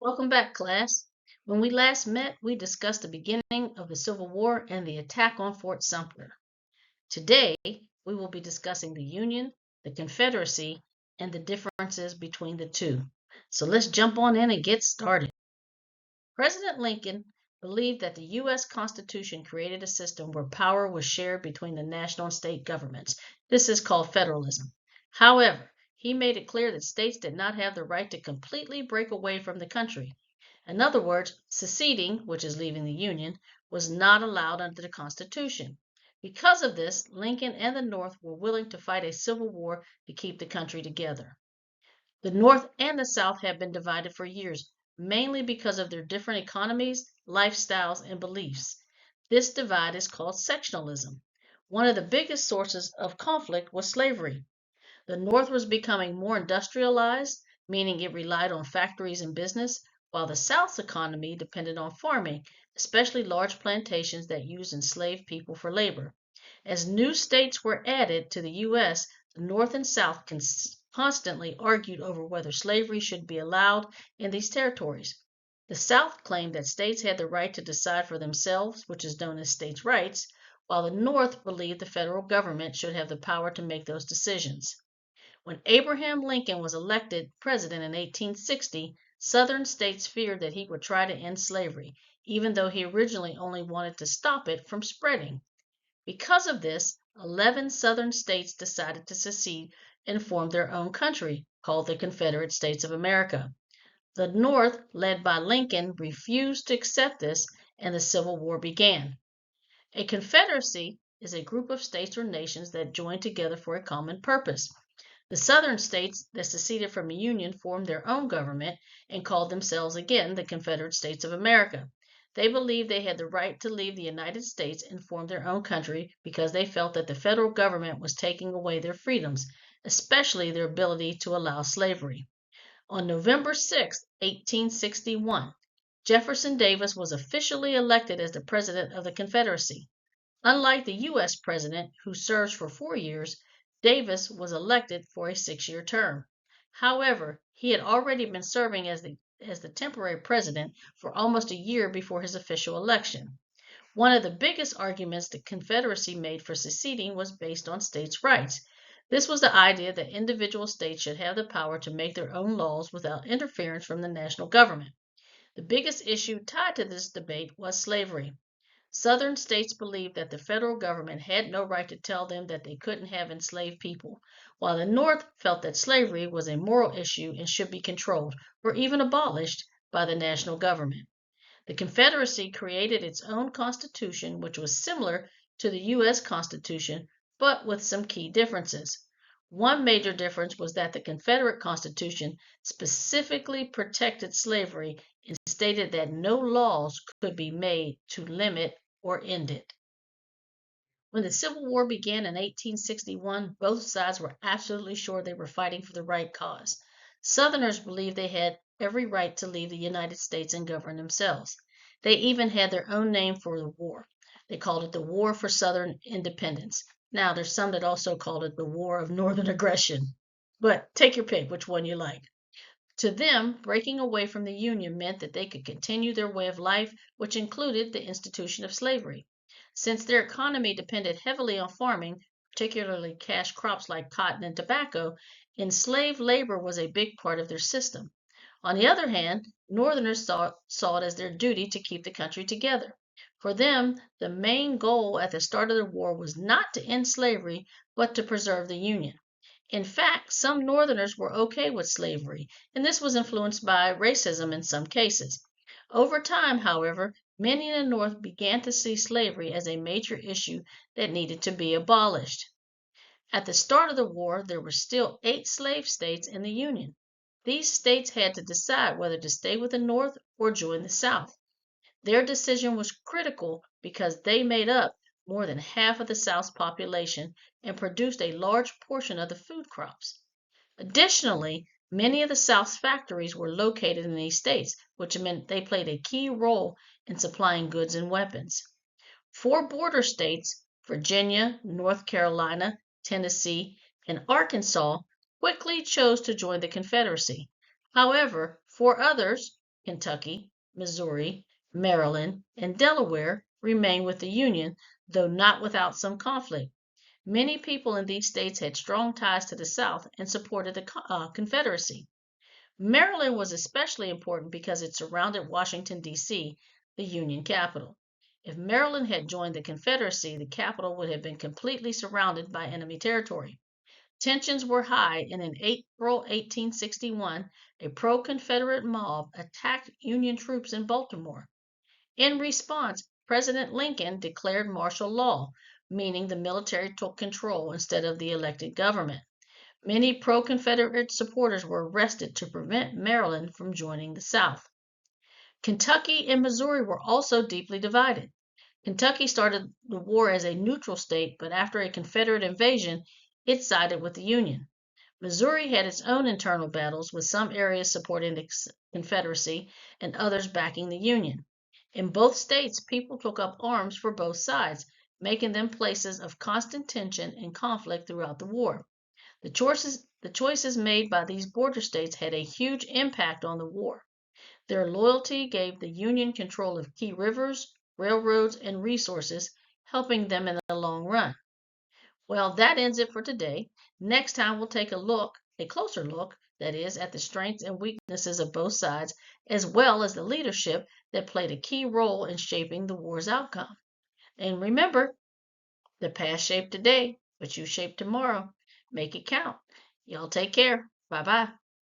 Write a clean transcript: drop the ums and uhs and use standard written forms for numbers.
Welcome back, class. When we last met, we discussed the beginning of the Civil War and the attack on Fort Sumter. Today, we will be discussing the Union, the Confederacy, and the differences between the two. So let's jump on in and get started. President Lincoln believed that the U.S. Constitution created a system where power was shared between the national and state governments. This is called federalism. However, he made it clear that states did not have the right to completely break away from the country. In other words, seceding, which is leaving the Union, was not allowed under the Constitution. Because of this, Lincoln and the North were willing to fight a civil war to keep the country together. The North and the South have been divided for years, mainly because of their different economies, lifestyles, and beliefs. This divide is called sectionalism. One of the biggest sources of conflict was slavery. The North was becoming more industrialized, meaning it relied on factories and business, while the South's economy depended on farming, especially large plantations that used enslaved people for labor. As new states were added to the U.S., the North and South constantly argued over whether slavery should be allowed in these territories. The South claimed that states had the right to decide for themselves, which is known as states' rights, while the North believed the federal government should have the power to make those decisions. When Abraham Lincoln was elected president in 1860, Southern states feared that he would try to end slavery, even though he originally only wanted to stop it from spreading. Because of this, 11 Southern states decided to secede and form their own country, called the Confederate States of America. The North, led by Lincoln, refused to accept this, and the Civil War began. A confederacy is a group of states or nations that join together for a common purpose. The Southern states that seceded from the Union formed their own government and called themselves again the Confederate States of America. They believed they had the right to leave the United States and form their own country because they felt that the federal government was taking away their freedoms, especially their ability to allow slavery. On November 6, 1861, Jefferson Davis was officially elected as the President of the Confederacy. Unlike the U.S. President, who serves for 4 years, Davis was elected for a 6-year term. However, he had already been serving as the temporary president for almost a year before his official election. One of the biggest arguments the Confederacy made for seceding was based on states' rights. This was the idea that individual states should have the power to make their own laws without interference from the national government. The biggest issue tied to this debate was slavery. Southern states believed that the federal government had no right to tell them that they couldn't have enslaved people, while the North felt that slavery was a moral issue and should be controlled, or even abolished, by the national government. The Confederacy created its own constitution, which was similar to the U.S. Constitution, but with some key differences. One major difference was that the Confederate Constitution specifically protected slavery and stated that no laws could be made to limit or end it. When the Civil War began in 1861, both sides were absolutely sure they were fighting for the right cause. Southerners believed they had every right to leave the United States and govern themselves. They even had their own name for the war. They called it the War for Southern Independence. Now, there's some that also called it the War of Northern Aggression. But take your pick, which one you like. To them, breaking away from the Union meant that they could continue their way of life, which included the institution of slavery. Since their economy depended heavily on farming, particularly cash crops like cotton and tobacco, enslaved labor was a big part of their system. On the other hand, Northerners saw it as their duty to keep the country together. For them, the main goal at the start of the war was not to end slavery, but to preserve the Union. In fact, some Northerners were okay with slavery, and this was influenced by racism in some cases. Over time, however, many in the North began to see slavery as a major issue that needed to be abolished. At the start of the war, there were still 8 slave states in the Union. These states had to decide whether to stay with the North or join the South. Their decision was critical because they made up more than half of the South's population and produced a large portion of the food crops. Additionally, many of the South's factories were located in these states, which meant they played a key role in supplying goods and weapons. 4 border states, Virginia, North Carolina, Tennessee, and Arkansas, quickly chose to join the Confederacy. However, 4 others, Kentucky, Missouri, Maryland, and Delaware remained with the Union, though not without some conflict. Many people in these states had strong ties to the South and supported the Confederacy. Maryland was especially important because it surrounded Washington, D.C., the Union capital. If Maryland had joined the Confederacy, the capital would have been completely surrounded by enemy territory. Tensions were high, and in April 1861, a pro Confederate mob attacked Union troops in Baltimore. In response, President Lincoln declared martial law, meaning the military took control instead of the elected government. Many pro Confederate supporters were arrested to prevent Maryland from joining the South. Kentucky and Missouri were also deeply divided. Kentucky started the war as a neutral state, but after a Confederate invasion, it sided with the Union. Missouri had its own internal battles, with some areas supporting the Confederacy and others backing the Union. In both states, people took up arms for both sides, making them places of constant tension and conflict throughout the war. The choices made by these border states had a huge impact on the war. Their loyalty gave the Union control of key rivers, railroads, and resources, helping them in the long run. Well, that ends it for today. Next time we'll take a closer look, that is, at the strengths and weaknesses of both sides, as well as the leadership that played a key role in shaping the war's outcome. And remember, the past shaped today, but you shape tomorrow. Make it count. Y'all take care. Bye bye.